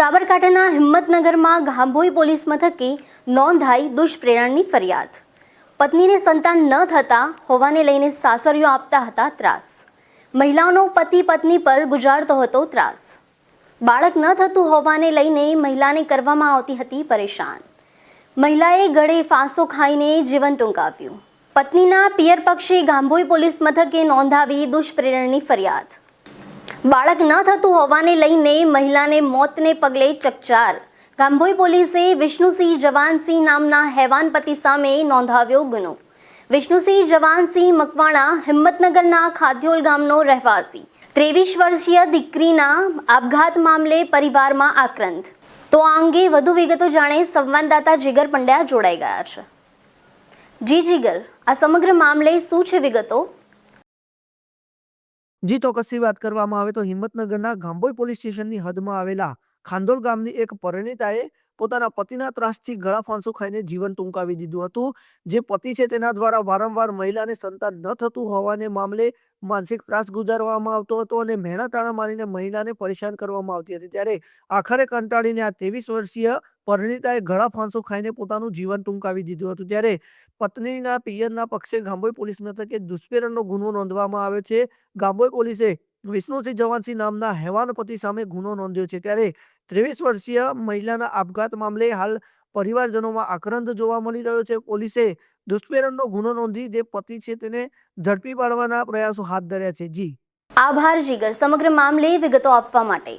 સાબરકાંઠાના હિંમતનગરમાં ગાંભોઈ પોલીસ મથકે નોંધાઈ દુષ્પ્રેરણની ફરિયાદ। પત્નીને સંતાન ન થતા હોવાને લઈને સાસરીઓ આપતા હતા ત્રાસ। મહિલાઓનો પતિ પત્ની પર ગુજારતો હતો ત્રાસ। બાળક ન થતું હોવાને લઈને મહિલાને કરવામાં આવતી હતી પરેશાન। મહિલાએ ગળે ફાંસો ખાઈને જીવન ટૂંકાવ્યું। પત્નીના પિયર પક્ષે ગાંભોઈ પોલીસ મથકે નોંધાવી દુષ્પ્રેરણની ફરિયાદ। બાળક ન થતું હોવાને લઈને મહિલાને મોતને પગલે ચકચાર। ગાંભોઈ પોલીસે વિષ્ણુસિંહ જવાનસિંહ નામના હેવાન પતિ સામે નોંધાવ્યો ગુનો। વિષ્ણુસિંહ જવાનસિંહ મકવાણા હિંમતનગરના ખાદ્યોલ ગામનો રહેવાસી 23 વર્ષીય દીકરીના આપઘાત મામલે પરિવારમાં આક્રંદ। તો આ અંગે વધુ વિગતો જાણે સંવાદદાતા જીગર પંડ્યા જોડાઈ ગયા છે। જી જીગર, આ સમગ્ર મામલે શું છે વિગતો? જી ચોક્કસથી વાત કરવામાં આવે તો હિંમતનગરના ગાંભોઈ પોલીસ સ્ટેશનની હદમાં આવેલા ખાંદોલ ગામની એક પરિણીતાએ પોતાના પતિના ત્રાસથી ગળા ફાંસો ખાઈને જીવન ટૂંકાવી દીધું હતું। જે પતિ છે તેના દ્વારા વારંવાર મહિલાને સંતાન ન થતું હોવાને મામલે માનસિક ત્રાસ ગુજારવામાં આવતો હતો અને મહેણા તાણા મારીને મહિલાને પરેશાન કરવામાં આવતી હતી। ત્યારે આખરે કંટાળીને આ 23 વર્ષીય પરિણીતાએ ગળા ફાંસો ખાઈને પોતાનું જીવન ટૂંકાવી દીધું હતું। ત્યારે પત્નીના પિયરના પક્ષે ગાંભોઈ પોલીસ મથકે દુષ્પ્રેરણનો ગુનો નોંધવામાં આવ્યો છે। ગાંભોઈ પોલીસે વિષ્ણુસિંહ જવાનસિંહ નામના હેવાન પતિ સામે ગુનો નોંધ્યો છે। ત્યારે 23 વર્ષીય મહિલાના આપઘાત મામલે હાલ પરિવારજનોમાં આક્રંદ જોવા મળી રહ્યો છે। પોલીસે દુષ્પ્રેરણનો ગુનો નોંધી જે પતિ છે તેને ઝડપી પાડવાના પ્રયાસો હાથ ધર્યા છે। જી આભાર જીગર, સમગ્ર મામલે વિગતો આપવા માટે।